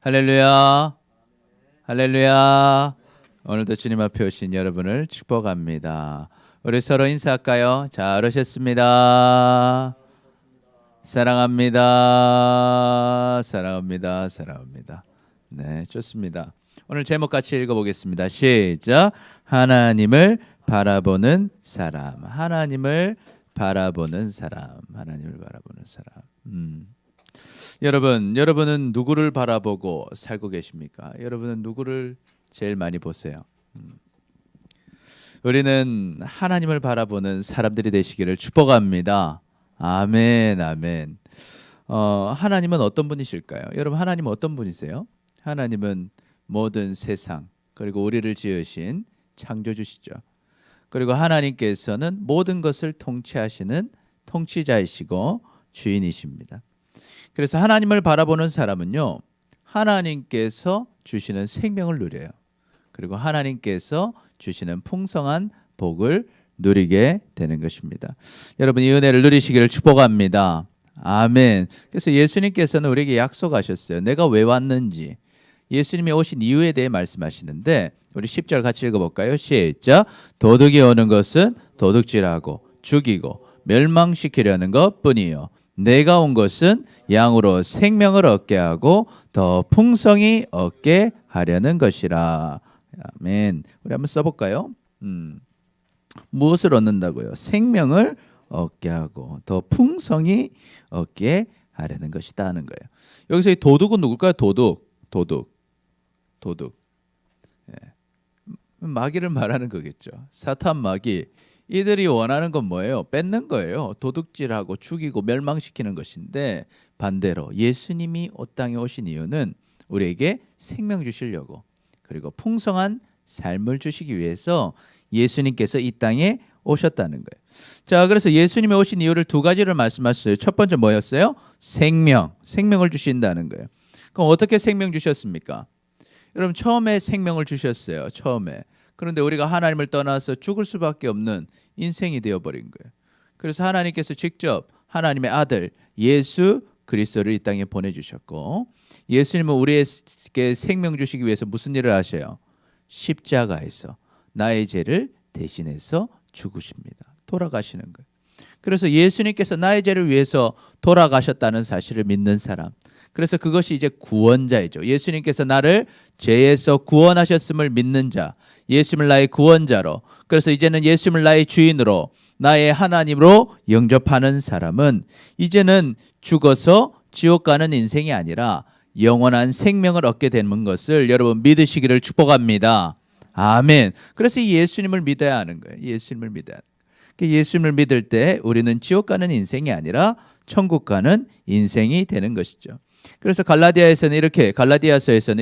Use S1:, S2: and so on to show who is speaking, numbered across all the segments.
S1: 할렐루야. 할렐루야. 오늘도 주님 앞에 오신 여러분을 축복합니다. 우리 서로 인사할까요? 잘 오셨습니다. 사랑합니다. 사랑합니다. 사랑합니다. 네, 좋습니다. 오늘 제목 같이 읽어보겠습니다. 시작. 하나님을 바라보는 사람. 하나님을 바라보는 사람. 하나님을 바라보는 사람. 여러분은 누구를 바라보고 살고 계십니까? 여러분은 누구를 제일 많이 보세요? 우리는 하나님을 바라보는 사람들이 되시기를 축복합니다. 아멘, 아멘. 하나님은 어떤 분이실까요? 여러분, 하나님은 어떤 분이세요? 하나님은 모든 세상 그리고 우리를 지으신 창조주시죠. 그리고 하나님께서는 모든 것을 통치하시는 통치자이시고 주인이십니다. 그래서 하나님을 바라보는 사람은요, 하나님께서 주시는 생명을 누려요. 그리고 하나님께서 주시는 풍성한 복을 누리게 되는 것입니다. 여러분, 이 은혜를 누리시기를 축복합니다. 아멘. 그래서 예수님께서는 우리에게 약속하셨어요. 내가 왜 왔는지, 예수님이 오신 이유에 대해 말씀하시는데, 우리 10절 같이 읽어볼까요? 시작. 도둑이 오는 것은 도둑질하고 죽이고 멸망시키려는 것뿐이요, 내가 온 것은 양으로 생명을 얻게 하고 더 풍성히 얻게 하려는 것이라. 아멘. 우리 한번 써볼까요? 무엇을 얻는다고요? 생명을 얻게 하고 더 풍성히 얻게 하려는 것이다 하는 거예요. 여기서 이 도둑은 누굴까요? 도둑. 예. 마귀를 말하는 거겠죠. 사탄 마귀. 이들이 원하는 건 뭐예요? 뺏는 거예요. 도둑질하고 죽이고 멸망시키는 것인데, 반대로 예수님이 땅에 오신 이유는 우리에게 생명 주시려고, 그리고 풍성한 삶을 주시기 위해서 예수님께서 이 땅에 오셨다는 거예요. 자, 그래서 예수님이 오신 이유를 두 가지를 말씀하셨어요. 첫 번째 뭐였어요? 생명을 주신다는 거예요. 그럼 어떻게 생명 주셨습니까? 여러분, 처음에 생명을 주셨어요. 처음에. 그런데 우리가 하나님을 떠나서 죽을 수밖에 없는 인생이 되어버린 거예요. 그래서 하나님께서 직접 하나님의 아들 예수 그리스도를 이 땅에 보내주셨고, 예수님은 우리에게 생명 주시기 위해서 무슨 일을 하셔요? 십자가에서 나의 죄를 대신해서 죽으십니다. 돌아가시는 거예요. 그래서 예수님께서 나의 죄를 위해서 돌아가셨다는 사실을 믿는 사람, 그래서 그것이 이제 구원자이죠. 예수님께서 나를 죄에서 구원하셨음을 믿는 자, 예수님을 나의 구원자로, 그래서 이제는 예수님을 나의 주인으로, 나의 하나님으로 영접하는 사람은 이제는 죽어서 지옥 가는 인생이 아니라 영원한 생명을 얻게 되는 것을 여러분 믿으시기를 축복합니다. 아멘. 그래서 이 예수님을 믿어야 하는 거예요. 예수님을 믿어야 하는 거예요. 예수님을 믿을 때 우리는 지옥 가는 인생이 아니라 천국 가는 인생이 되는 것이죠. 그래서 갈라디아서에서는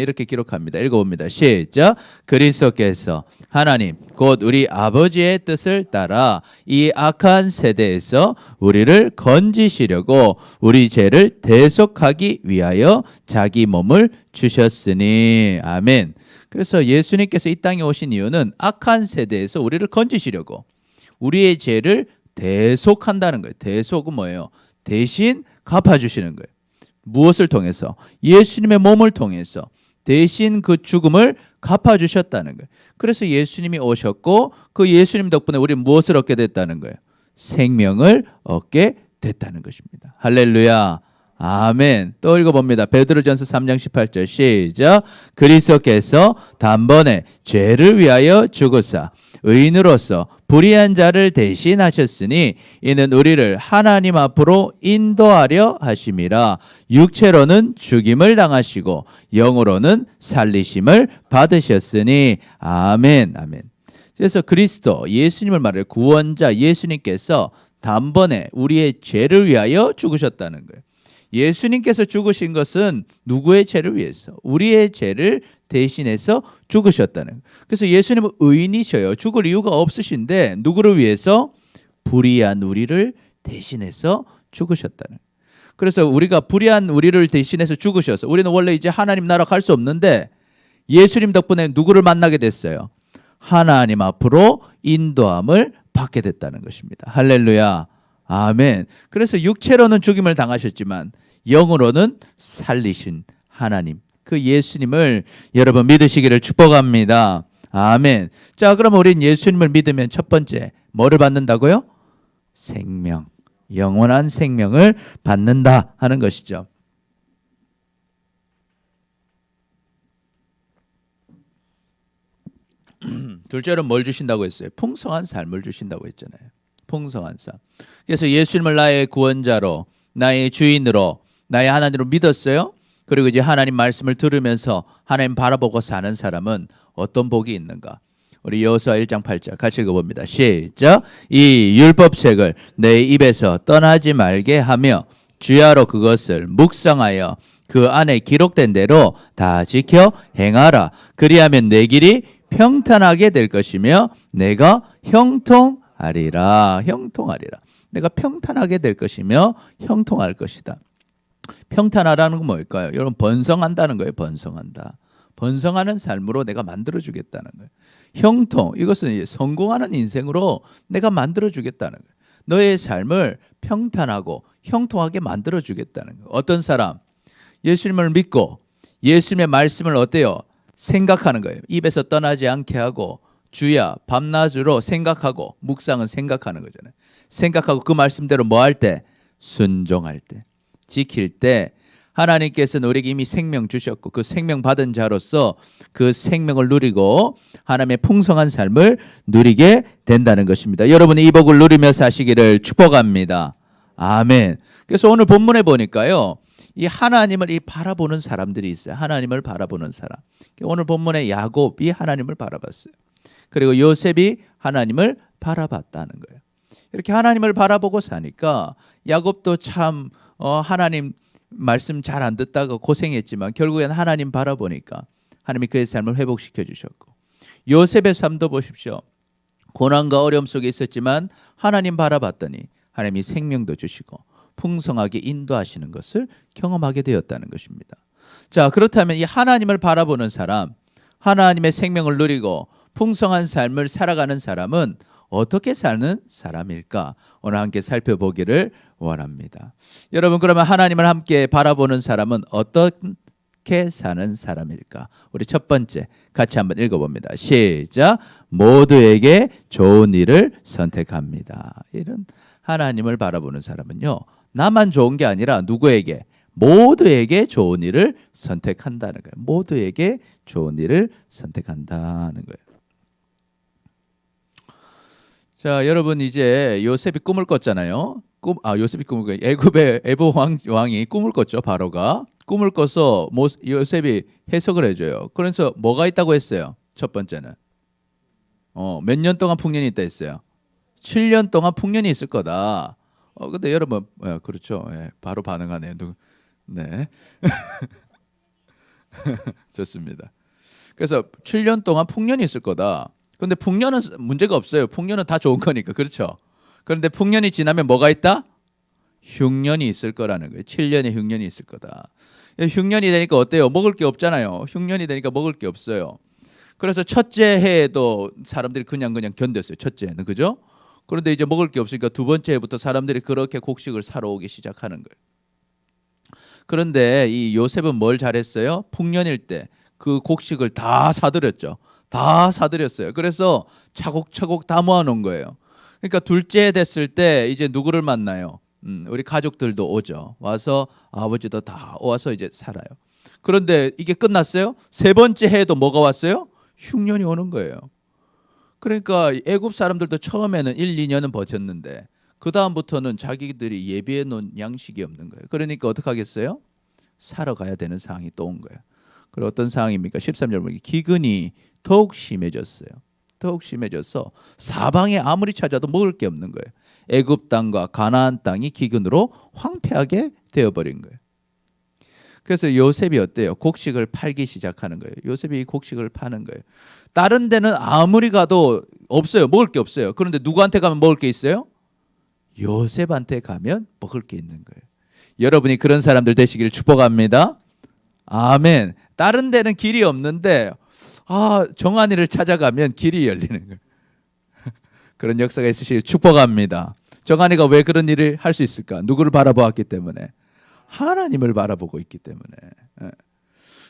S1: 이렇게 기록합니다. 읽어봅니다. 시작. 그리스도께서 하나님 곧 우리 아버지의 뜻을 따라 이 악한 세대에서 우리를 건지시려고 우리 죄를 대속하기 위하여 자기 몸을 주셨으니. 아멘. 그래서 예수님께서 이 땅에 오신 이유는 악한 세대에서 우리를 건지시려고, 우리의 죄를 대속한다는 거예요. 대속은 뭐예요? 대신 갚아주시는 거예요. 무엇을 통해서? 예수님의 몸을 통해서 대신 그 죽음을 갚아주셨다는 거예요. 그래서 예수님이 오셨고, 그 예수님 덕분에 우리는 무엇을 얻게 됐다는 거예요? 생명을 얻게 됐다는 것입니다. 할렐루야. 아멘. 또 읽어봅니다. 베드로전서 3장 18절 시작. 그리스도께서 단번에 죄를 위하여 죽으사 의인으로서 불의한 자를 대신하셨으니 이는 우리를 하나님 앞으로 인도하려 하심이라. 육체로는 죽임을 당하시고 영으로는 살리심을 받으셨으니. 아멘. 아멘. 그래서 그리스도, 예수님을 말해요. 구원자 예수님께서 단번에 우리의 죄를 위하여 죽으셨다는 거예요. 예수님께서 죽으신 것은 누구의 죄를 위해서? 우리의 죄를 대신해서 죽으셨다는 거예요. 그래서 예수님은 의인이셔요. 죽을 이유가 없으신데 누구를 위해서? 불의한 우리를 대신해서 죽으셨다는 거예요. 그래서 우리가 불의한 우리를 대신해서 죽으셔서 우리는 원래 이제 하나님 나라 갈 수 없는데 예수님 덕분에 누구를 만나게 됐어요? 하나님 앞으로 인도함을 받게 됐다는 것입니다. 할렐루야. 아멘. 그래서 육체로는 죽임을 당하셨지만 영으로는 살리신 하나님, 그 예수님을 여러분 믿으시기를 축복합니다. 아멘. 자, 그럼 우린 예수님을 믿으면 첫 번째 뭐를 받는다고요? 생명, 영원한 생명을 받는다 하는 것이죠. 둘째로 뭘 주신다고 했어요? 풍성한 삶을 주신다고 했잖아요. 풍성한 삶. 그래서 예수님을 나의 구원자로, 나의 주인으로, 나의 하나님으로 믿었어요. 그리고 이제 하나님 말씀을 들으면서 하나님 바라보고 사는 사람은 어떤 복이 있는가? 우리 여호수아 1장 8절 같이 읽어봅니다. 시작. 이 율법책을 내 입에서 떠나지 말게 하며 주야로 그것을 묵상하여 그 안에 기록된 대로 다 지켜 행하라. 그리하면 내 길이 평탄하게 될 것이며 내가 형통하리라. 형통하리라. 내가 평탄하게 될 것이며 형통할 것이다. 평탄하라는 건 뭘까요? 여러분, 번성한다는 거예요. 번성한다. 번성하는 삶으로 내가 만들어주겠다는 거예요. 형통, 이것은 이제 성공하는 인생으로 내가 만들어주겠다는 거예요. 너의 삶을 평탄하고 형통하게 만들어주겠다는 거예요. 어떤 사람? 예수님을 믿고 예수님의 말씀을 어때요? 생각하는 거예요. 입에서 떠나지 않게 하고 주야 밤낮으로 생각하고, 묵상은 생각하는 거잖아요. 생각하고 그 말씀대로 뭐 할 때? 순종할 때, 지킬 때 하나님께서는 우리에게 이미 생명 주셨고 그 생명 받은 자로서 그 생명을 누리고 하나님의 풍성한 삶을 누리게 된다는 것입니다. 여러분이 이 복을 누리며 사시기를 축복합니다. 아멘. 그래서 오늘 본문에 보니까요, 이 하나님을 바라보는 사람들이 있어요. 하나님을 바라보는 사람. 오늘 본문에 야곱이 하나님을 바라봤어요. 그리고 요셉이 하나님을 바라봤다는 거예요. 이렇게 하나님을 바라보고 사니까 야곱도 참 하나님 말씀 잘 안 듣다가 고생했지만 결국엔 하나님 바라보니까 하나님이 그의 삶을 회복시켜 주셨고, 요셉의 삶도 보십시오. 고난과 어려움 속에 있었지만 하나님 바라봤더니 하나님이 생명도 주시고 풍성하게 인도하시는 것을 경험하게 되었다는 것입니다. 자, 그렇다면 이 하나님을 바라보는 사람, 하나님의 생명을 누리고 풍성한 삶을 살아가는 사람은 어떻게 사는 사람일까? 오늘 함께 살펴보기를 원합니다. 여러분, 그러면 하나님을 함께 바라보는 사람은 어떻게 사는 사람일까? 우리 첫 번째 같이 한번 읽어봅니다. 시작. 모두에게 좋은 일을 선택합니다. 이런 하나님을 바라보는 사람은요, 나만 좋은 게 아니라 누구에게? 모두에게 좋은 일을 선택한다는 거예요. 모두에게 좋은 일을 선택한다는 거예요. 자, 여러분, 이제 요셉이 꿈을 꿨잖아요. 요셉이 꿈을 꿨, 애굽의 왕이 꿈을 꿨죠. 바로가 꿈을 꿔서 요셉이 해석을 해줘요. 그래서 뭐가 있다고 했어요? 첫 번째는 몇 년 동안 풍년이 있다 했어요. 7년 동안 풍년이 있을 거다. 근데 여러분, 그렇죠. 바로 반응하네요. 네. 좋습니다. 그래서 7년 동안 풍년이 있을 거다. 근데 풍년은 문제가 없어요. 풍년은 다 좋은 거니까. 그렇죠. 그런데 풍년이 지나면 뭐가 있다? 흉년이 있을 거라는 거예요. 7년의 흉년이 있을 거다. 흉년이 되니까 어때요? 먹을 게 없잖아요. 흉년이 되니까 먹을 게 없어요. 그래서 첫째 해에도 사람들이 그냥 견뎠어요. 첫째 해는. 그죠? 그런데 이제 먹을 게 없으니까 두 번째 해부터 사람들이 그렇게 곡식을 사러 오기 시작하는 거예요. 그런데 이 요셉은 뭘 잘했어요? 풍년일 때 그 곡식을 다 사들였죠. 다 사들였어요. 그래서 차곡차곡 다 모아놓은 거예요. 그러니까 둘째 해 됐을 때 이제 누구를 만나요? 우리 가족들도 오죠. 와서 아버지도 다 와서 이제 살아요. 그런데 이게 끝났어요? 세 번째 해에도 뭐가 왔어요? 흉년이 오는 거예요. 그러니까 애굽 사람들도 처음에는 1, 2년은 버텼는데 그 다음부터는 자기들이 예비해 놓은 양식이 없는 거예요. 그러니까 어떻게 하겠어요? 사러 가야 되는 상황이 또 온 거예요. 그리고 어떤 상황입니까? 13절 보면 기근이 더욱 심해졌어요. 더욱 심해져서 사방에 아무리 찾아도 먹을 게 없는 거예요. 애굽 땅과 가나안 땅이 기근으로 황폐하게 되어버린 거예요. 그래서 요셉이 어때요? 곡식을 팔기 시작하는 거예요. 요셉이 이 곡식을 파는 거예요. 다른 데는 아무리 가도 없어요. 먹을 게 없어요. 그런데 누구한테 가면 먹을 게 있어요? 요셉한테 가면 먹을 게 있는 거예요. 여러분이 그런 사람들 되시길 축복합니다. 아멘. 다른 데는 길이 없는데 정한이를 찾아가면 길이 열리는 거예요. 그런 역사가 있으시길 축복합니다. 정한이가 왜 그런 일을 할 수 있을까? 누구를 바라보았기 때문에? 하나님을 바라보고 있기 때문에.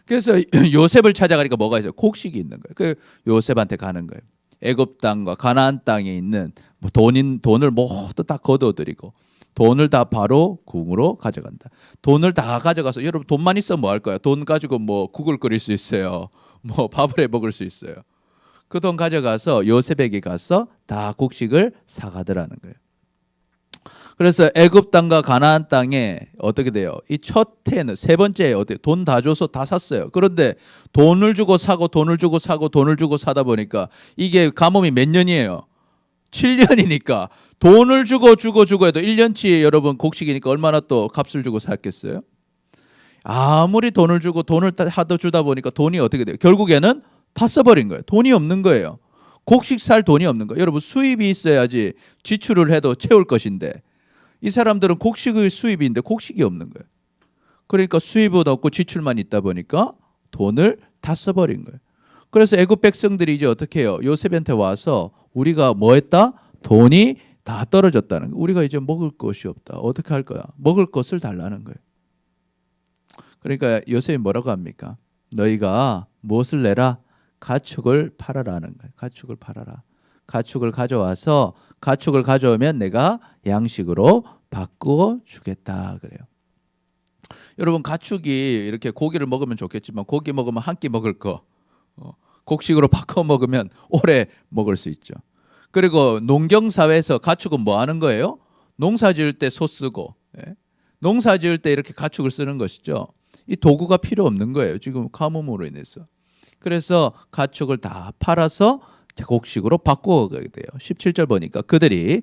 S1: 그래서 요셉을 찾아가니까 뭐가 있어요? 곡식이 있는 거예요. 그 요셉한테 가는 거예요. 애굽 땅과 가나안 땅에 있는 뭐 돈을 모두 다 거둬들이고 돈을 다 바로 궁으로 가져간다. 돈을 다 가져가서 여러분 돈만 있으면 뭐 할 거야? 돈 가지고 뭐 국을 끓일 수 있어요. 뭐 밥을 해 먹을 수 있어요. 그 돈 가져가서 요셉에게 가서 다 곡식을 사가더라는 거예요. 그래서 애굽 땅과 가나안 땅에 어떻게 돼요? 이 첫 해는 세 번째 어때? 돈 다 줘서 다 샀어요. 그런데 돈을 주고 사고 돈을 주고 사고 돈을 주고 사다 보니까 이게 가뭄이 몇 년이에요? 7년이니까 돈을 주고 해도 1년치 여러분 곡식이니까 얼마나 또 값을 주고 샀겠어요? 아무리 돈을 주고 돈을 하도 주다 보니까 돈이 어떻게 돼요? 결국에는 다 써버린 거예요. 돈이 없는 거예요. 곡식 살 돈이 없는 거예요. 여러분 수입이 있어야지 지출을 해도 채울 것인데 이 사람들은 곡식의 수입인데 곡식이 없는 거예요. 그러니까 수입은 없고 지출만 있다 보니까 돈을 다 써버린 거예요. 그래서 애굽 백성들이 이제 어떻게 해요? 요셉한테 와서 우리가 뭐 했다? 돈이 다 떨어졌다는 거예요. 우리가 이제 먹을 것이 없다. 어떻게 할 거야? 먹을 것을 달라는 거예요. 그러니까 요셉이 뭐라고 합니까? 너희가 무엇을 내라? 가축을 팔아라는 거예요. 가축을 팔아라. 가축을 가져와서 가축을 가져오면 내가 양식으로 바꾸어 주겠다 그래요. 여러분 가축이 이렇게 고기를 먹으면 좋겠지만 고기 먹으면 한 끼 먹을 거 곡식으로 바꿔 먹으면 오래 먹을 수 있죠. 그리고 농경사회에서 가축은 뭐 하는 거예요? 농사 지을 때 소 쓰고 농사 지을 때 이렇게 가축을 쓰는 것이죠. 이 도구가 필요 없는 거예요. 지금 가뭄으로 인해서. 그래서 가축을 다 팔아서 곡식으로 바꾸어 가게 돼요. 17절 보니까 그들의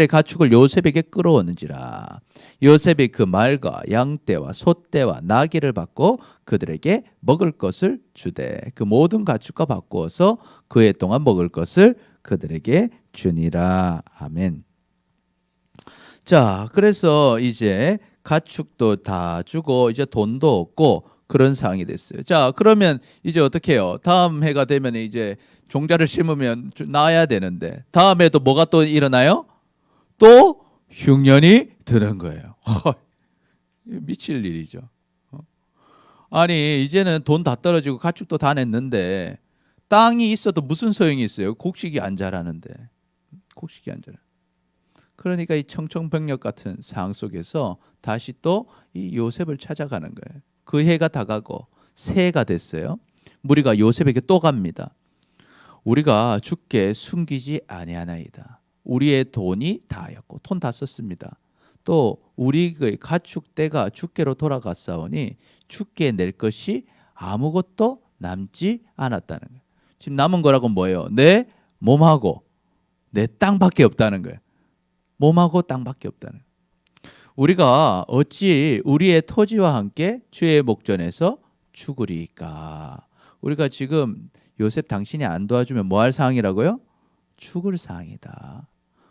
S1: 가축을 요셉에게 끌어오는지라 요셉이 그 말과 양떼와 소떼와 나귀를 받고 그들에게 먹을 것을 주되 그 모든 가축과 바꾸어서 그 해 동안 먹을 것을 그들에게 주니라. 아멘. 자, 그래서 이제 가축도 다 주고 이제 돈도 없고 그런 상황이 됐어요. 자, 그러면 이제 어떻게 해요? 다음 해가 되면 이제 종자를 심으면 나야 되는데 다음 해도 뭐가 또 일어나요? 또 흉년이 드는 거예요. 미칠 일이죠. 아니 이제는 돈 다 떨어지고 가축도 다 냈는데 땅이 있어도 무슨 소용이 있어요? 곡식이 안 자라는데. 곡식이 안 자라. 그러니까 이 청천벽력 같은 상황 속에서 다시 또 이 요셉을 찾아가는 거예요. 그 해가 다가고 새해가 됐어요. 무리가 요셉에게 또 갑니다. 우리가 주께 숨기지 아니하나이다. 우리의 돈이 다였고 돈 다 썼습니다. 또 우리의 가축대가 주께로 돌아갔사오니 주께 낼 것이 아무것도 남지 않았다는 거예요. 지금 남은 거라고 뭐예요? 내 몸하고 내 땅밖에 없다는 거예요. 몸하고 땅밖에 없다는 거예요. 우리가 어찌 우리의 토지와 함께 주의 목전에서 죽으리까? 우리가 지금 요셉 당신이 안 도와주면 뭐 할 상황이라고요? 죽을 상황이다.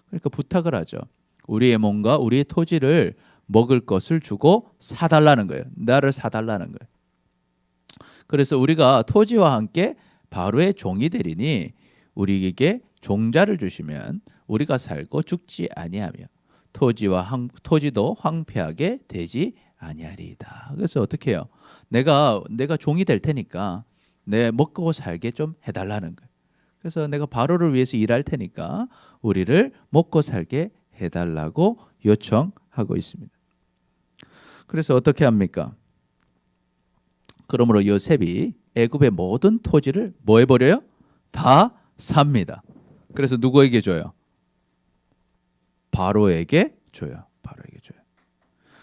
S1: 그러니까 부탁을 하죠. 우리의 몸과 우리의 토지를 먹을 것을 주고 사달라는 거예요. 나를 사달라는 거예요. 그래서 우리가 토지와 함께 바로의 종이 되리니 우리에게 종자를 주시면 우리가 살고 죽지 아니하며 토지도 황폐하게 되지 아니하리이다. 그래서 어떻게 해요? 내가 종이 될 테니까 내 먹고 살게 좀 해달라는 거예요. 그래서 내가 바로를 위해서 일할 테니까 우리를 먹고 살게 해달라고 요청하고 있습니다. 그래서 어떻게 합니까? 그러므로 요셉이 애굽의 모든 토지를 뭐 해버려요? 다 삽니다. 그래서 누구에게 줘요? 바로에게 줘요. 바로에게 줘요.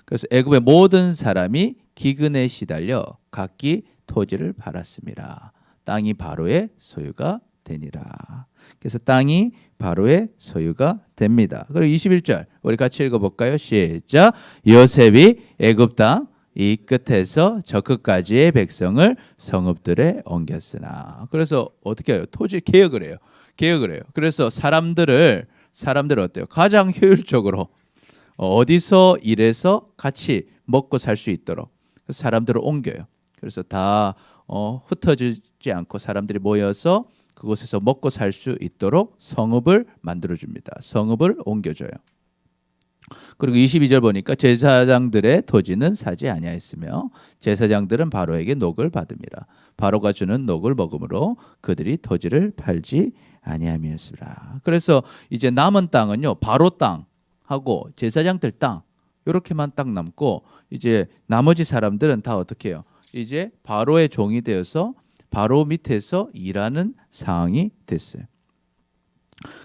S1: 그래서 애굽의 모든 사람이 기근에 시달려 각기 토지를 팔았습니다. 땅이 바로의 소유가 되니라. 그래서 땅이 바로의 소유가 됩니다. 그리고 21절 우리 같이 읽어볼까요? 시작. 요셉이 애굽 땅 이 끝에서 저 끝까지의 백성을 성읍들에 옮겼으나. 그래서 어떻게 해요? 토지 개혁을 해요. 그래서 사람들을 어때요? 가장 효율적으로 어디서 일해서 같이 먹고 살 수 있도록 사람들을 옮겨요. 그래서 다 흩어지지 않고 사람들이 모여서 그곳에서 먹고 살 수 있도록 성읍을 만들어줍니다. 성읍을 옮겨줘요. 그리고 22절 보니까 제사장들의 토지는 사지 아니하였으며 제사장들은 바로에게 녹을 받음이라. 바로가 주는 녹을 먹음으로 그들이 토지를 팔지 아니함이었으라. 그래서 이제 남은 땅은요, 바로 땅하고 제사장들 땅 이렇게만 딱 남고, 이제 나머지 사람들은 다 어떻게 해요? 이제 바로의 종이 되어서 바로 밑에서 일하는 상황이 됐어요.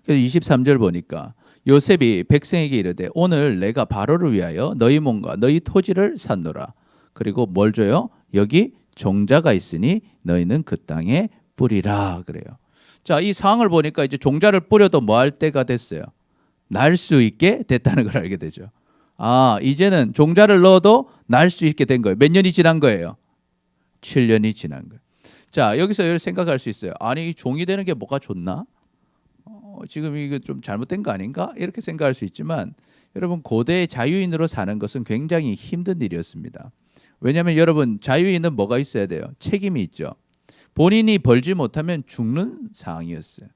S1: 그래서 23절 보니까 요셉이 백성에게 이르되 오늘 내가 바로를 위하여 너희 몸과 너희 토지를 샀노라. 그리고 뭘 줘요? 여기 종자가 있으니 너희는 그 땅에 뿌리라 그래요. 자, 이 상황을 보니까 이제 종자를 뿌려도 뭐 할 때가 됐어요? 날 수 있게 됐다는 걸 알게 되죠. 아, 이제는 종자를 넣어도 날 수 있게 된 거예요. 몇 년이 지난 거예요? 7년이 지난 거예요. 자, 여기서 생각할 수 있어요. 아니, 이 종이 되는 게 뭐가 좋나? 지금 이거 좀 잘못된 거 아닌가? 이렇게 생각할 수 있지만, 여러분, 고대의 자유인으로 사는 것은 굉장히 힘든 일이었습니다. 왜냐하면 여러분, 자유인은 뭐가 있어야 돼요? 책임이 있죠. 본인이 벌지 못하면 죽는 상황이었어요.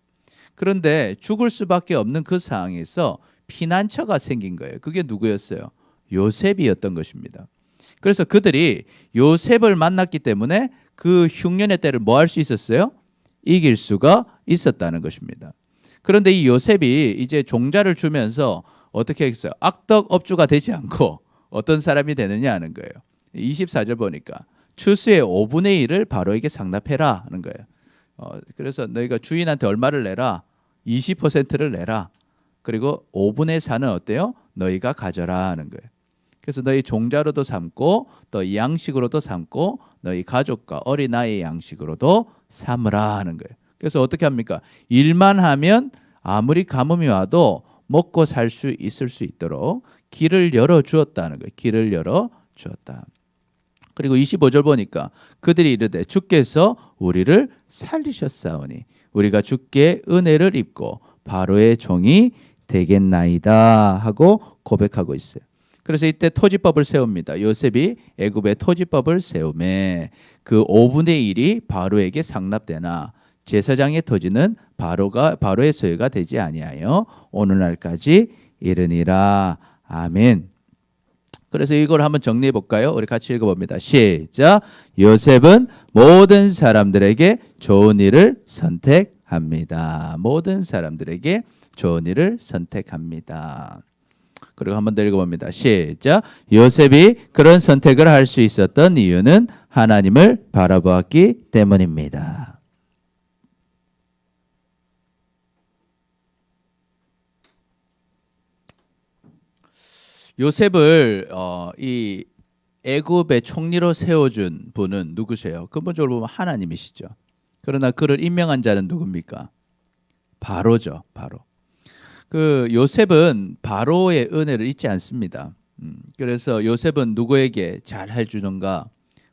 S1: 그런데 죽을 수밖에 없는 그 상황에서 피난처가 생긴 거예요. 그게 누구였어요? 요셉이었던 것입니다. 그래서 그들이 요셉을 만났기 때문에 그 흉년의 때를 뭐 할 수 있었어요? 이길 수가 있었다는 것입니다. 그런데 이 요셉이 이제 종자를 주면서 어떻게 했어요? 악덕 업주가 되지 않고 어떤 사람이 되느냐 하는 거예요. 24절 보니까 추수의 5분의 1을 바로에게 상납해라 하는 거예요. 그래서 너희가 주인한테 얼마를 내라? 20%를 내라. 그리고 5분의 4는 어때요? 너희가 가져라 하는 거예요. 그래서 너희 종자로도 삼고 또 양식으로도 삼고 너희 가족과 어린아이의 양식으로도 삼으라 하는 거예요. 그래서 어떻게 합니까? 일만 하면 아무리 가뭄이 와도 먹고 살 수 있을 수 있도록 길을 열어 주었다는 거예요. 길을 열어 주었다. 그리고 25절 보니까 그들이 이르되 주께서 우리를 살리셨사오니 우리가 주께 은혜를 입고 바로의 종이 되겠나이다 하고 고백하고 있어요. 그래서 이때 토지법을 세웁니다. 요셉이 애굽의 토지법을 세우매 그 5분의 1이 바로에게 상납되나 제사장의 토지는 바로의 소유가 되지 아니하여 오늘날까지 이르니라. 아멘. 그래서 이걸 한번 정리해 볼까요? 우리 같이 읽어봅니다. 시작. 요셉은 모든 사람들에게 좋은 일을 선택합니다. 모든 사람들에게 좋은 일을 선택합니다. 그리고 한번 더 읽어봅니다. 시작. 요셉이 그런 선택을 할 수 있었던 이유는 하나님을 바라보았기 때문입니다. 요셉을 이 애굽의 총리로 세워준 분은 누구세요? 근본적으로 보면 하나님이시죠. 그러나 그를 임명한 자는 누굽니까? 바로죠. 바로. 그 요셉은 바로의 은혜를 잊지 않습니다. 그래서 요셉은 누구에게 잘 해주는가?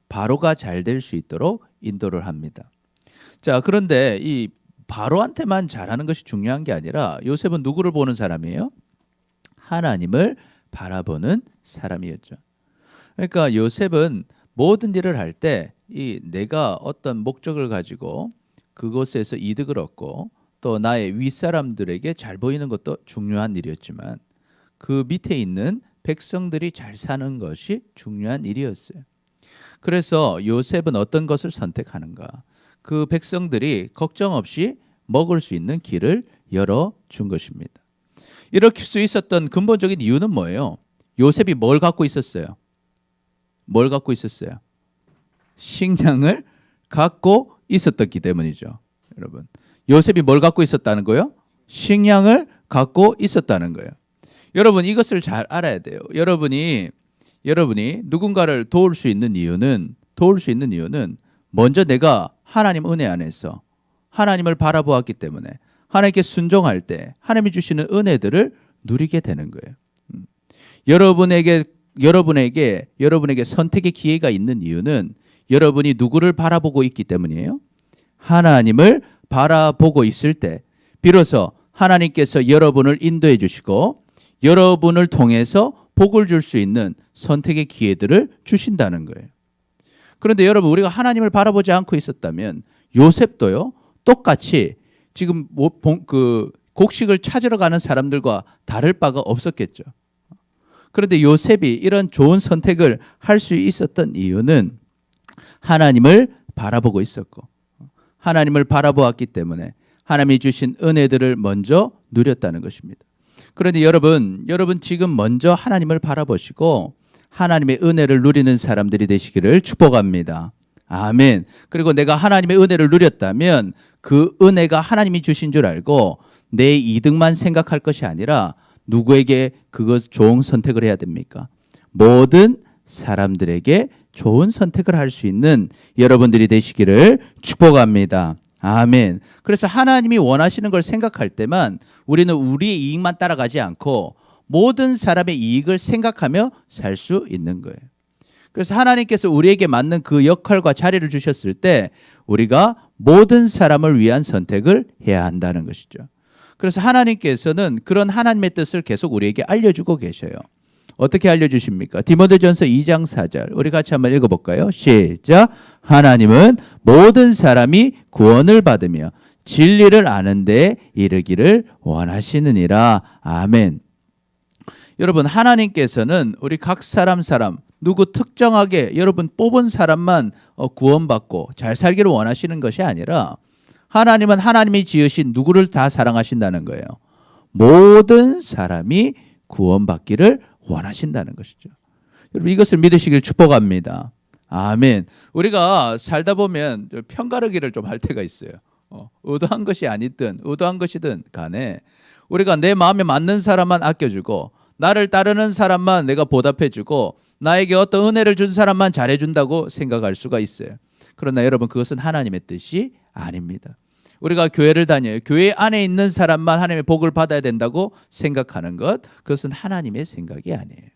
S1: 바로가 잘 될 수 있도록 인도를 합니다. 자, 그런데 이 바로한테만 잘하는 것이 중요한 게 아니라 요셉은 누구를 보는 사람이에요? 하나님을 바라보는 사람이었죠. 그러니까 요셉은 모든 일을 할 때 이 내가 어떤 목적을 가지고 그곳에서 이득을 얻고 또 나의 윗사람들에게 잘 보이는 것도 중요한 일이었지만 그 밑에 있는 백성들이 잘 사는 것이 중요한 일이었어요. 그래서 요셉은 어떤 것을 선택하는가? 그 백성들이 걱정 없이 먹을 수 있는 길을 열어준 것입니다. 이럴 수 있었던 근본적인 이유는 뭐예요? 요셉이 뭘 갖고 있었어요? 뭘 갖고 있었어요? 식량을 갖고 있었기 때문이죠. 여러분, 요셉이 뭘 갖고 있었다는 거예요? 식량을 갖고 있었다는 거예요. 여러분, 이것을 잘 알아야 돼요. 여러분이 누군가를 도울 수 있는 이유는 먼저 내가 하나님 은혜 안에서 하나님을 바라보았기 때문에 하나님께 순종할 때 하나님이 주시는 은혜들을 누리게 되는 거예요. 여러분에게 선택의 기회가 있는 이유는 여러분이 누구를 바라보고 있기 때문이에요. 하나님을 바라보고 있을 때 비로소 하나님께서 여러분을 인도해 주시고 여러분을 통해서 복을 줄 수 있는 선택의 기회들을 주신다는 거예요. 그런데 여러분, 우리가 하나님을 바라보지 않고 있었다면 요셉도요, 똑같이 지금 그 곡식을 찾으러 가는 사람들과 다를 바가 없었겠죠. 그런데 요셉이 이런 좋은 선택을 할 수 있었던 이유는 하나님을 바라보고 있었고 하나님을 바라보았기 때문에 하나님이 주신 은혜들을 먼저 누렸다는 것입니다. 그런데 여러분 지금 먼저 하나님을 바라보시고 하나님의 은혜를 누리는 사람들이 되시기를 축복합니다. 아멘. 그리고 내가 하나님의 은혜를 누렸다면 그 은혜가 하나님이 주신 줄 알고 내 이득만 생각할 것이 아니라 누구에게 그것 좋은 선택을 해야 됩니까? 모든 사람들에게 좋은 선택을 할 수 있는 여러분들이 되시기를 축복합니다. 아멘. 그래서 하나님이 원하시는 걸 생각할 때만 우리는 우리의 이익만 따라가지 않고 모든 사람의 이익을 생각하며 살 수 있는 거예요. 그래서 하나님께서 우리에게 맞는 그 역할과 자리를 주셨을 때 우리가 모든 사람을 위한 선택을 해야 한다는 것이죠. 그래서 하나님께서는 그런 하나님의 뜻을 계속 우리에게 알려주고 계셔요. 어떻게 알려주십니까? 디모데전서 2장 4절 우리 같이 한번 읽어볼까요? 시작. 하나님은 모든 사람이 구원을 받으며 진리를 아는 데 이르기를 원하시느니라. 아멘. 여러분 하나님께서는 우리 각 사람 누구 특정하게 여러분 뽑은 사람만 구원받고 잘 살기를 원하시는 것이 아니라 하나님은 하나님이 지으신 누구를 다 사랑하신다는 거예요. 모든 사람이 구원받기를 원하신다는 것이죠. 여러분 이것을 믿으시길 축복합니다. 아멘. 우리가 살다 보면 편가르기를 좀 할 때가 있어요. 의도한 것이 아니든 의도한 것이든 간에 우리가 내 마음에 맞는 사람만 아껴주고 나를 따르는 사람만 내가 보답해주고 나에게 어떤 은혜를 준 사람만 잘해준다고 생각할 수가 있어요. 그러나 여러분 그것은 하나님의 뜻이 아닙니다. 우리가 교회를 다녀요. 교회 안에 있는 사람만 하나님의 복을 받아야 된다고 생각하는 것, 그것은 하나님의 생각이 아니에요.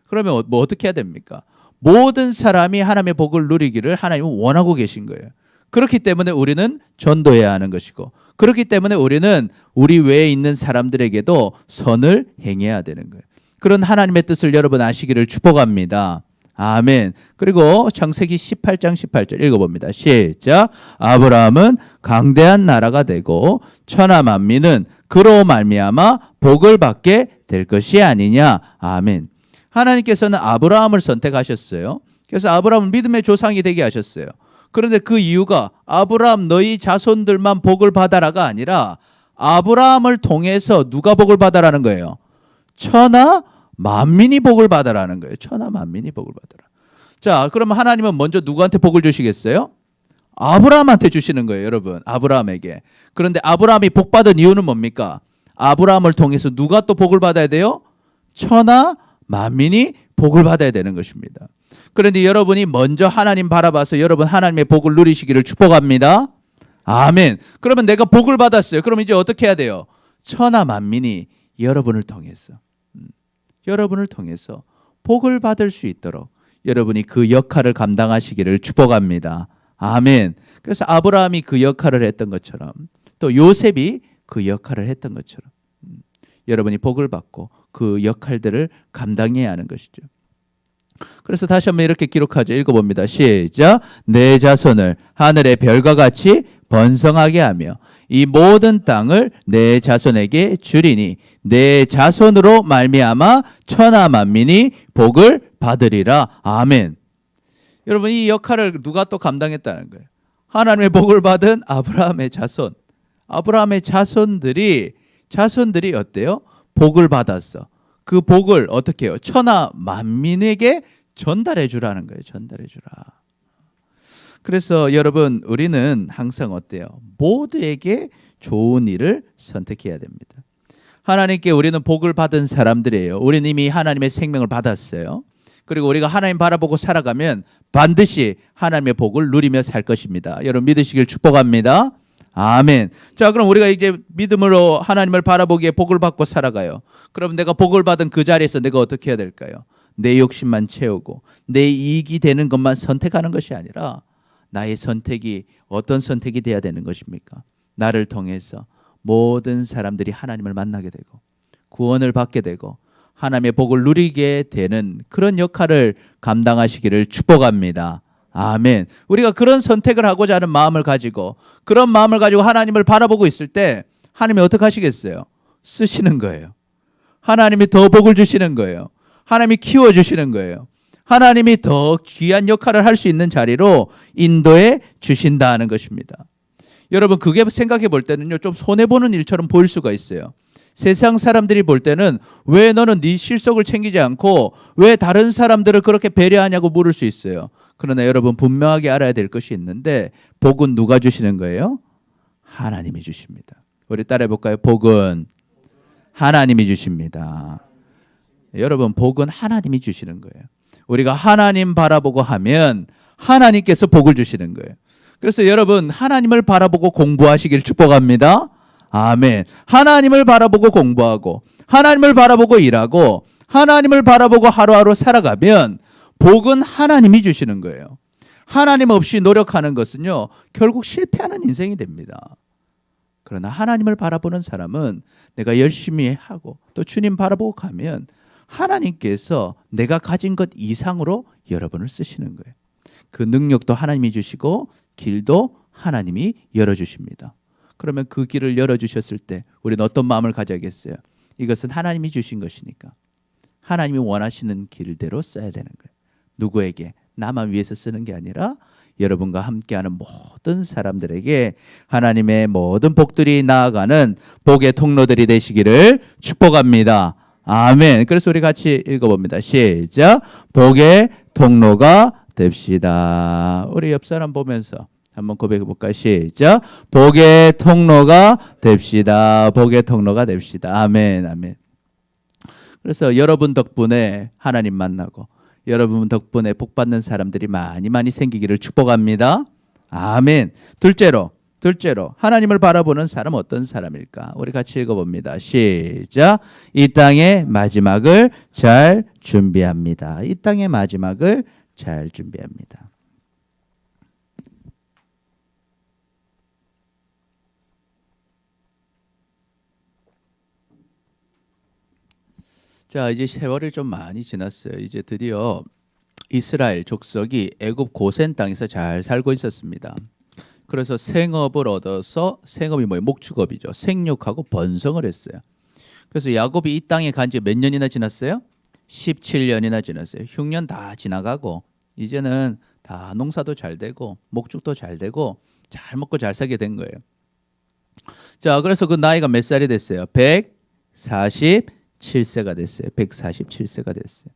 S1: 그러면 뭐 어떻게 해야 됩니까? 모든 사람이 하나님의 복을 누리기를 하나님은 원하고 계신 거예요. 그렇기 때문에 우리는 전도해야 하는 것이고 그렇기 때문에 우리는 우리 외에 있는 사람들에게도 선을 행해야 되는 거예요. 그런 하나님의 뜻을 여러분 아시기를 축복합니다. 아멘. 그리고 창세기 18장 18절 읽어봅니다. 시작. 아브라함은 강대한 나라가 되고 천하 만민은 그로 말미암아 복을 받게 될 것이 아니냐. 아멘. 하나님께서는 아브라함을 선택하셨어요. 그래서 아브라함은 믿음의 조상이 되게 하셨어요. 그런데 그 이유가 아브라함 너희 자손들만 복을 받아라가 아니라 아브라함을 통해서 누가 복을 받아라는 거예요? 천하 만민이 복을 받아라는 거예요. 천하 만민이 복을 받아라. 자, 그러면 하나님은 먼저 누구한테 복을 주시겠어요? 아브라함한테 주시는 거예요, 여러분. 아브라함에게. 그런데 아브라함이 복 받은 이유는 뭡니까? 아브라함을 통해서 누가 또 복을 받아야 돼요? 천하 만민이 복을 받아야 되는 것입니다. 그런데 여러분이 먼저 하나님 바라봐서 여러분 하나님의 복을 누리시기를 축복합니다. 아멘. 그러면 내가 복을 받았어요. 그럼 이제 어떻게 해야 돼요? 천하 만민이 여러분을 통해서 복을 받을 수 있도록 여러분이 그 역할을 감당하시기를 축복합니다. 아멘. 그래서 아브라함이 그 역할을 했던 것처럼 또 요셉이 그 역할을 했던 것처럼 여러분이 복을 받고 그 역할들을 감당해야 하는 것이죠. 그래서 다시 한번 이렇게 기록하죠. 읽어봅니다. 시작. 내 자손을 하늘의 별과 같이 번성하게 하며 이 모든 땅을 내 자손에게 주리니 내 자손으로 말미암아 천하 만민이 복을 받으리라. 아멘. 여러분 이 역할을 누가 또 감당했다는 거예요? 하나님의 복을 받은 아브라함의 자손. 아브라함의 자손들이 어때요? 복을 받았어. 그 복을 어떻게 해요? 천하 만민에게 전달해 주라는 거예요. 전달해 주라. 그래서 여러분 우리는 항상 어때요? 모두에게 좋은 일을 선택해야 됩니다. 하나님께 우리는 복을 받은 사람들이에요. 우리는 이미 하나님의 생명을 받았어요. 그리고 우리가 하나님 바라보고 살아가면 반드시 하나님의 복을 누리며 살 것입니다. 여러분 믿으시길 축복합니다. 아멘. 자, 그럼 우리가 이제 믿음으로 하나님을 바라보기에 복을 받고 살아가요. 그럼 내가 복을 받은 그 자리에서 내가 어떻게 해야 될까요? 내 욕심만 채우고 내 이익이 되는 것만 선택하는 것이 아니라 나의 선택이 어떤 선택이 돼야 되는 것입니까? 나를 통해서 모든 사람들이 하나님을 만나게 되고 구원을 받게 되고 하나님의 복을 누리게 되는 그런 역할을 감당하시기를 축복합니다. 아멘. 우리가 그런 선택을 하고자 하는 마음을 가지고 그런 마음을 가지고 하나님을 바라보고 있을 때 하나님이 어떻게 하시겠어요? 쓰시는 거예요. 하나님이 더 복을 주시는 거예요. 하나님이 키워주시는 거예요. 하나님이 더 귀한 역할을 할 수 있는 자리로 인도해 주신다는 것입니다. 여러분, 그게 생각해 볼 때는요, 좀 손해보는 일처럼 보일 수가 있어요. 세상 사람들이 볼 때는 왜 너는 네 실속을 챙기지 않고 왜 다른 사람들을 그렇게 배려하냐고 물을 수 있어요. 그러나 여러분, 분명하게 알아야 될 것이 있는데, 복은 누가 주시는 거예요? 하나님이 주십니다. 우리 따라해 볼까요? 복은 하나님이 주십니다. 여러분, 복은 하나님이 주시는 거예요. 우리가 하나님 바라보고 하면 하나님께서 복을 주시는 거예요. 그래서 여러분, 하나님을 바라보고 공부하시길 축복합니다. 아멘. 하나님을 바라보고 공부하고 하나님을 바라보고 일하고 하나님을 바라보고 하루하루 살아가면 복은 하나님이 주시는 거예요. 하나님 없이 노력하는 것은요, 결국 실패하는 인생이 됩니다. 그러나 하나님을 바라보는 사람은 내가 열심히 하고 또 주님 바라보고 가면 하나님께서 내가 가진 것 이상으로 여러분을 쓰시는 거예요. 그 능력도 하나님이 주시고 길도 하나님이 열어주십니다. 그러면 그 길을 열어주셨을 때 우리는 어떤 마음을 가져야겠어요? 이것은 하나님이 주신 것이니까 하나님이 원하시는 길대로 써야 되는 거예요. 누구에게? 나만 위해서 쓰는 게 아니라 여러분과 함께하는 모든 사람들에게 하나님의 모든 복들이 나아가는 복의 통로들이 되시기를 축복합니다. 아멘. 그래서 우리 같이 읽어봅니다. 시작. 복의 통로가 됩시다. 우리 옆 사람 보면서 한번 고백해 볼까요? 시작. 복의 통로가 됩시다. 복의 통로가 됩시다. 아멘. 아멘. 그래서 여러분 덕분에 하나님 만나고 여러분 덕분에 복 받는 사람들이 많이 많이 생기기를 축복합니다. 아멘. 둘째로 하나님을 바라보는 사람 어떤 사람일까? 우리 같이 읽어봅니다. 시작. 이 땅의 마지막을 잘 준비합니다. 이 땅의 마지막을 잘 준비합니다. 자, 이제 세월이 좀 많이 지났어요. 이제 드디어 이스라엘 족속이 애굽 고센 땅에서 잘 살고 있었습니다. 그래서 생업을 얻어서, 생업이 뭐예요? 목축업이죠. 생육하고 번성을 했어요. 그래서 야곱이 이 땅에 간 지 몇 년이나 지났어요? 17년이나 지났어요. 흉년 다 지나가고 이제는 다 농사도 잘 되고 목축도 잘 되고 잘 먹고 잘 살게 된 거예요. 자, 그래서 그 나이가 몇 살이 됐어요? 147세가 됐어요. 147세가 됐어요.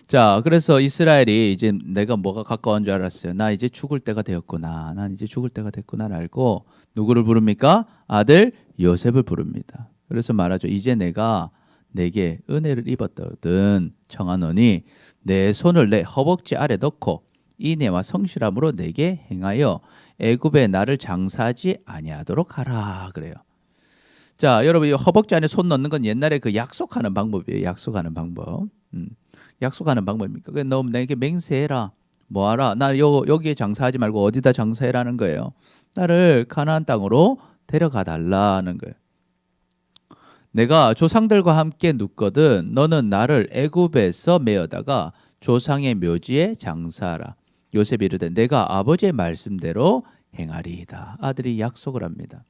S1: 자, 그래서 이스라엘이 이제 내가 뭐가 가까운 줄 알았어요. 나 이제 죽을 때가 되었구나. 난 이제 죽을 때가 됐구나 알고 누구를 부릅니까? 아들 요셉을 부릅니다. 그래서 말하죠. 이제 내가 내게 은혜를 입었거든. 청하노니 내 손을 내 허벅지 아래 넣고 인애와 성실함으로 내게 행하여 애굽에 나를 장사하지 아니하도록 하라 그래요. 자, 여러분, 이 허벅지 안에 손 넣는 건 옛날에 그 약속하는 방법이에요. 약속하는 방법. 약속하는 방법입니까? 너 내게 맹세해라. 뭐하라? 나 여기에 장사하지 말고 어디다 장사해라는 거예요. 나를 가나안 땅으로 데려가 달라는 거예요. 내가 조상들과 함께 눕거든 너는 나를 애굽에서 메어다가 조상의 묘지에 장사하라. 요셉이 이르되 내가 아버지의 말씀대로 행하리이다. 아들이 약속을 합니다.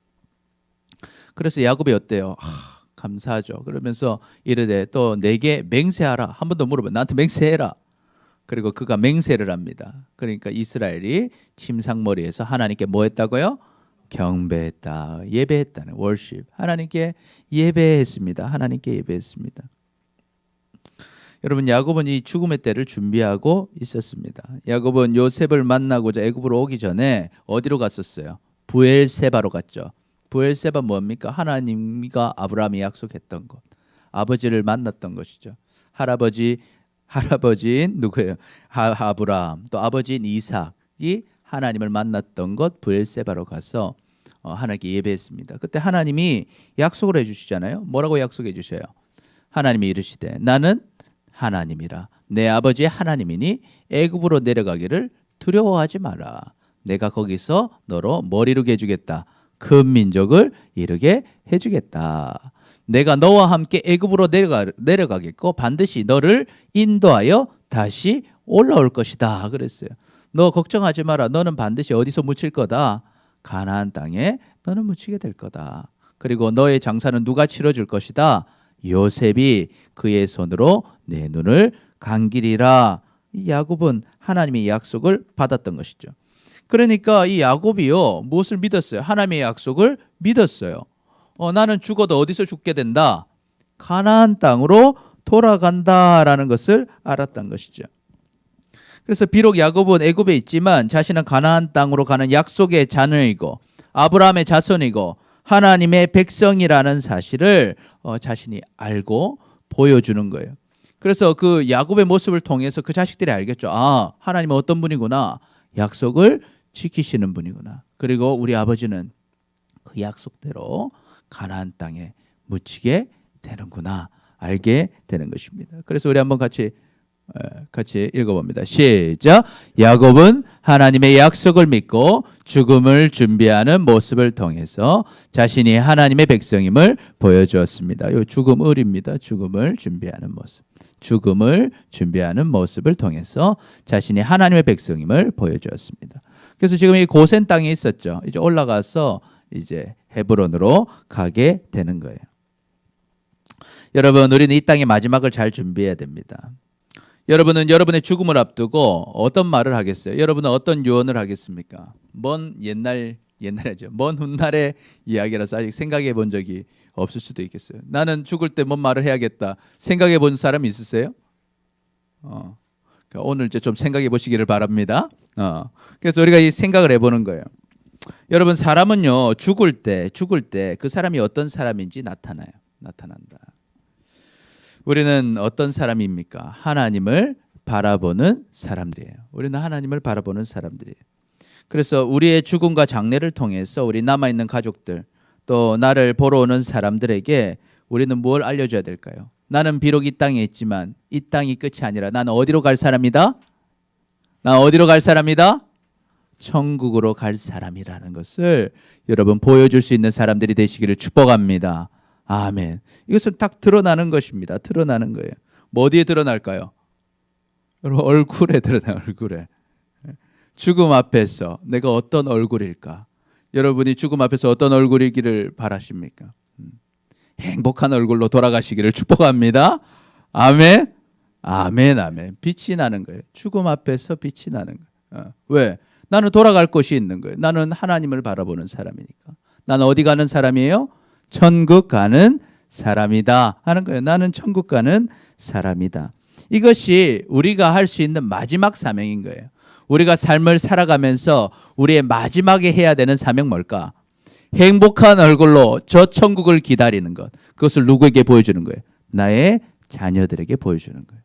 S1: 그래서 야곱이 어때요? 감사하죠. 그러면서 이르되 또 내게 맹세하라. 한 번 더 물어봐. 나한테 맹세해라. 그리고 그가 맹세를 합니다. 그러니까 이스라엘이 침상머리에서 하나님께 뭐 했다고요? 경배했다. 예배했다는 월십. 하나님께 예배했습니다. 하나님께 예배했습니다. 여러분, 야곱은 이 죽음의 때를 준비하고 있었습니다. 야곱은 요셉을 만나고자 애굽으로 오기 전에 어디로 갔었어요? 브엘세바로 갔죠. 브엘세바 뭡니까? 하나님과 아브라함이 약속했던 곳. 아버지를 만났던 것이죠. 할아버지인 누구예요? 아브라함. 또 아버지인 이삭이 하나님을 만났던 곳 브엘세바로 가서 하나님께 예배했습니다. 그때 하나님이 약속을 해주시잖아요. 뭐라고 약속해 주셔요? 하나님이 이르시되 나는 하나님이라 내 아버지의 하나님이니 애굽으로 내려가기를 두려워하지 마라. 내가 거기서 너로 뭘 이루게 해주겠다. 큰 민족을 이루게 해주겠다. 내가 너와 함께 애굽으로 내려가겠고 반드시 너를 인도하여 다시 올라올 것이다. 그랬어요. 너 걱정하지 마라. 너는 반드시 어디서 묻힐 거다. 가나안 땅에 너는 묻히게 될 거다. 그리고 너의 장사는 누가 치러줄 것이다. 요셉이 그의 손으로 내 눈을 감기리라. 이 야곱은 하나님의 약속을 받았던 것이죠. 그러니까 이 야곱이요, 무엇을 믿었어요? 하나님의 약속을 믿었어요. 나는 죽어도 어디서 죽게 된다? 가나안 땅으로 돌아간다라는 것을 알았던 것이죠. 그래서 비록 야곱은 애굽에 있지만 자신은 가나안 땅으로 가는 약속의 자녀이고 아브라함의 자손이고 하나님의 백성이라는 사실을 자신이 알고 보여주는 거예요. 그래서 그 야곱의 모습을 통해서 그 자식들이 알겠죠. 아, 하나님은 어떤 분이구나. 약속을 지키시는 분이구나. 그리고 우리 아버지는 그 약속대로 가나안 땅에 묻히게 되는구나. 알게 되는 것입니다. 그래서 우리 한번 같이 읽어봅니다. 시작. 야곱은 하나님의 약속을 믿고 죽음을 준비하는 모습을 통해서 자신이 하나님의 백성임을 보여주었습니다. 이 죽음을입니다. 죽음을 준비하는 모습. 죽음을 준비하는 모습을 통해서 자신이 하나님의 백성임을 보여주었습니다. 그래서 지금 이 고센 땅에 있었죠. 이제 올라가서 이제 헤브론으로 가게 되는 거예요. 여러분, 우리는 이 땅의 마지막을 잘 준비해야 됩니다. 여러분은 여러분의 죽음을 앞두고 어떤 말을 하겠어요? 여러분은 어떤 유언을 하겠습니까? 먼 옛날이죠. 먼 훗날의 이야기라서 아직 생각해 본 적이 없을 수도 있겠어요. 나는 죽을 때 뭔 말을 해야겠다. 생각해 본 사람 있으세요? 그러니까 오늘 이제 좀 생각해 보시기를 바랍니다. 그래서 우리가 이 생각을 해보는 거예요. 여러분, 사람은요 죽을 때 그 사람이 어떤 사람인지 나타난다. 우리는 어떤 사람입니까? 하나님을 바라보는 사람들이에요. 우리는 하나님을 바라보는 사람들이에요. 그래서 우리의 죽음과 장례를 통해서 우리 남아있는 가족들 또 나를 보러 오는 사람들에게 우리는 뭘 알려줘야 될까요? 나는 비록 이 땅에 있지만 이 땅이 끝이 아니라 나는 어디로 갈 사람이다? 난 어디로 갈 사람이다? 천국으로 갈 사람이라는 것을 여러분 보여줄 수 있는 사람들이 되시기를 축복합니다. 아멘. 이것은 딱 드러나는 것입니다. 드러나는 거예요. 뭐 어디에 드러날까요? 여러분, 얼굴에 드러나요. 얼굴에. 죽음 앞에서 내가 어떤 얼굴일까? 여러분이 죽음 앞에서 어떤 얼굴이기를 바라십니까? 행복한 얼굴로 돌아가시기를 축복합니다. 아멘. 아멘. 아멘. 빛이 나는 거예요. 죽음 앞에서 빛이 나는 거예요. 왜? 나는 돌아갈 곳이 있는 거예요. 나는 하나님을 바라보는 사람이니까. 나는 어디 가는 사람이에요? 천국 가는 사람이다 하는 거예요. 나는 천국 가는 사람이다. 이것이 우리가 할 수 있는 마지막 사명인 거예요. 우리가 삶을 살아가면서 우리의 마지막에 해야 되는 사명 뭘까? 행복한 얼굴로 저 천국을 기다리는 것. 그것을 누구에게 보여주는 거예요? 나의 자녀들에게 보여주는 거예요.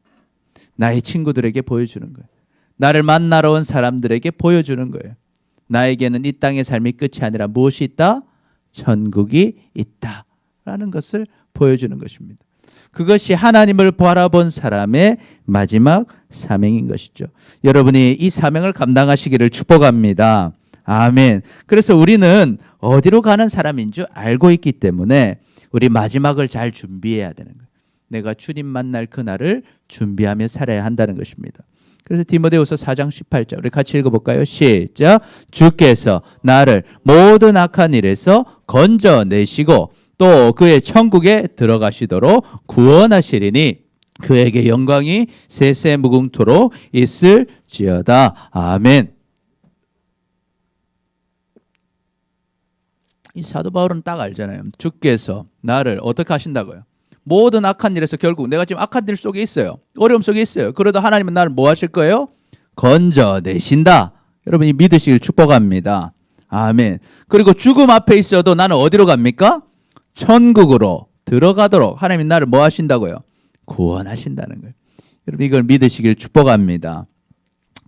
S1: 나의 친구들에게 보여주는 거예요. 나를 만나러 온 사람들에게 보여주는 거예요. 나에게는 이 땅의 삶이 끝이 아니라 무엇이 있다? 천국이 있다라는 것을 보여주는 것입니다. 그것이 하나님을 바라본 사람의 마지막 사명인 것이죠. 여러분이 이 사명을 감당하시기를 축복합니다. 아멘. 그래서 우리는 어디로 가는 사람인 줄 알고 있기 때문에 우리 마지막을 잘 준비해야 되는 거예요. 내가 주님 만날 그날을 준비하며 살아야 한다는 것입니다. 그래서 디모데후서 4장 18절 우리 같이 읽어볼까요? 시작. 주께서 나를 모든 악한 일에서 건져내시고 또 그의 천국에 들어가시도록 구원하시리니 그에게 영광이 세세 무궁토록 있을지어다. 아멘. 이 사도 바울은 딱 알잖아요. 주께서 나를 어떻게 하신다고요? 모든 악한 일에서 결국 내가 지금 악한 일 속에 있어요. 어려움 속에 있어요. 그러다 하나님은 나를 뭐 하실 거예요? 건져내신다. 여러분이 믿으시길 축복합니다. 아멘. 그리고 죽음 앞에 있어도 나는 어디로 갑니까? 천국으로 들어가도록 하나님이 나를 뭐 하신다고요? 구원하신다는 거예요. 여러분 이걸 믿으시길 축복합니다.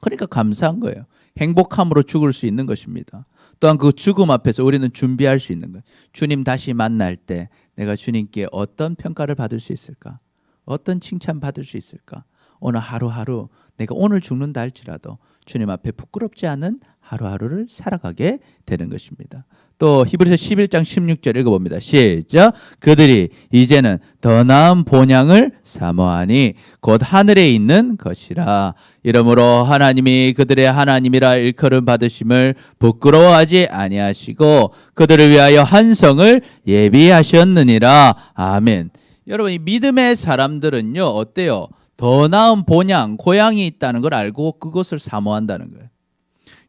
S1: 그러니까 감사한 거예요. 행복함으로 죽을 수 있는 것입니다. 또한 그 죽음 앞에서 우리는 준비할 수 있는 거예요. 주님 다시 만날 때 내가 주님께 어떤 평가를 받을 수 있을까? 어떤 칭찬 받을 수 있을까? 오늘 하루하루 내가 오늘 죽는다 할지라도 주님 앞에 부끄럽지 않은 하루하루를 살아가게 되는 것입니다. 또 히브리서 11장 16절 읽어봅니다. 시작. 그들이 이제는 더 나은 본향을 사모하니 곧 하늘에 있는 것이라. 이러므로 하나님이 그들의 하나님이라 일컬음 받으심을 부끄러워하지 아니하시고 그들을 위하여 한 성을 예비하셨느니라. 아멘. 여러분 이 믿음의 사람들은요 어때요? 더 나은 본향, 고향이 있다는 걸 알고 그것을 사모한다는 거예요.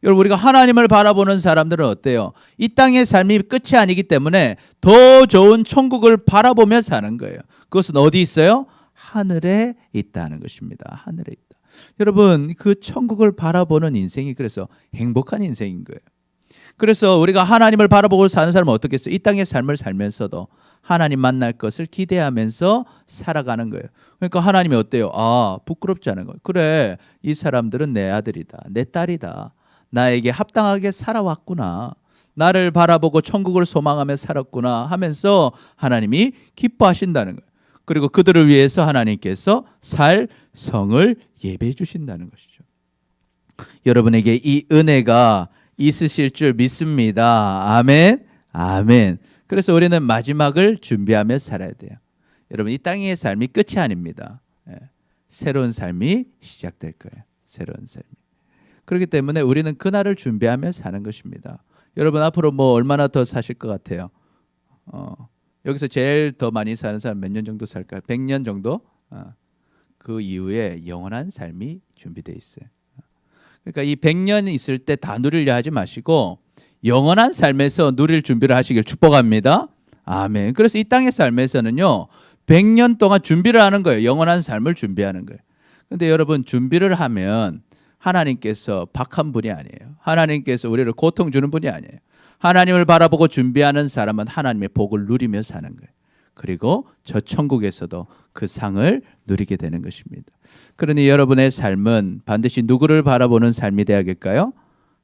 S1: 여러분 우리가 하나님을 바라보는 사람들은 어때요? 이 땅의 삶이 끝이 아니기 때문에 더 좋은 천국을 바라보며 사는 거예요. 그것은 어디 있어요? 하늘에 있다는 것입니다. 하늘에 있다. 여러분 그 천국을 바라보는 인생이 그래서 행복한 인생인 거예요. 그래서 우리가 하나님을 바라보고 사는 사람은 어떻겠어요? 이 땅의 삶을 살면서도 하나님 만날 것을 기대하면서 살아가는 거예요. 그러니까 하나님이 어때요? 아, 부끄럽지 않은 거예요. 그래, 이 사람들은 내 아들이다, 내 딸이다. 나에게 합당하게 살아왔구나. 나를 바라보고 천국을 소망하며 살았구나 하면서 하나님이 기뻐하신다는 거예요. 그리고 그들을 위해서 하나님께서 살 성을 예배해 주신다는 것이죠. 여러분에게 이 은혜가 있으실 줄 믿습니다. 아멘. 아멘. 그래서 우리는 마지막을 준비하며 살아야 돼요. 여러분 이 땅의 삶이 끝이 아닙니다. 새로운 삶이 시작될 거예요. 새로운 삶이. 그렇기 때문에 우리는 그날을 준비하며 사는 것입니다. 여러분 앞으로 뭐 얼마나 더 사실 것 같아요? 여기서 제일 더 많이 사는 사람 몇 년 정도 살까요? 100년 정도? 그 이후에 영원한 삶이 준비되어 있어요. 그러니까 이 100년 있을 때 다 누리려 하지 마시고 영원한 삶에서 누릴 준비를 하시길 축복합니다. 아멘. 그래서 이 땅의 삶에서는요 100년 동안 준비를 하는 거예요. 영원한 삶을 준비하는 거예요. 그런데 여러분 준비를 하면 하나님께서 박한 분이 아니에요. 하나님께서 우리를 고통 주는 분이 아니에요. 하나님을 바라보고 준비하는 사람은 하나님의 복을 누리며 사는 거예요. 그리고 저 천국에서도 그 상을 누리게 되는 것입니다. 그러니 여러분의 삶은 반드시 누구를 바라보는 삶이 되어야겠까요?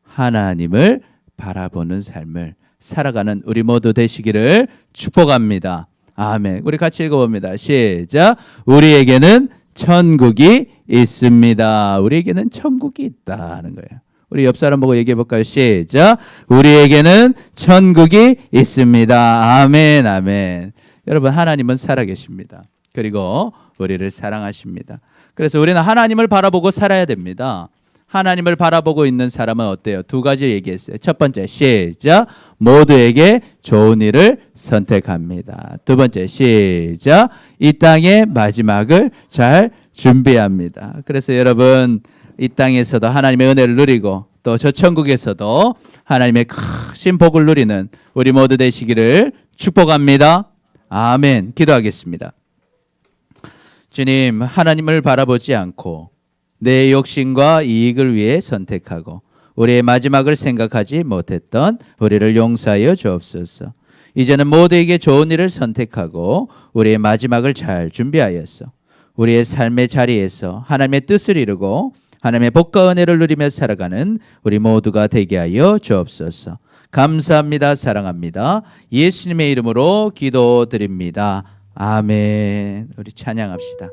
S1: 하나님을 바라보는 삶을 살아가는 우리 모두 되시기를 축복합니다. 아멘. 우리 같이 읽어봅니다. 시작. 우리에게는 천국이 있습니다. 우리에게는 천국이 있다는 거예요. 우리 옆 사람 보고 얘기해 볼까요? 시작. 우리에게는 천국이 있습니다. 아멘. 아멘. 여러분 하나님은 살아계십니다. 그리고 우리를 사랑하십니다. 그래서 우리는 하나님을 바라보고 살아야 됩니다. 하나님을 바라보고 있는 사람은 어때요? 두 가지 얘기했어요. 첫 번째 시작. 모두에게 좋은 일을 선택합니다. 두 번째 시작. 이 땅의 마지막을 잘 준비합니다. 그래서 여러분 이 땅에서도 하나님의 은혜를 누리고 또 저 천국에서도 하나님의 크신 복을 누리는 우리 모두 되시기를 축복합니다. 아멘. 기도하겠습니다. 주님, 하나님을 바라보지 않고 내 욕심과 이익을 위해 선택하고 우리의 마지막을 생각하지 못했던 우리를 용서하여 주옵소서. 이제는 모두에게 좋은 일을 선택하고 우리의 마지막을 잘 준비하였어. 우리의 삶의 자리에서 하나님의 뜻을 이루고 하나님의 복과 은혜를 누리며 살아가는 우리 모두가 되게 하여 주옵소서. 감사합니다. 사랑합니다. 예수님의 이름으로 기도드립니다. 아멘. 우리 찬양합시다.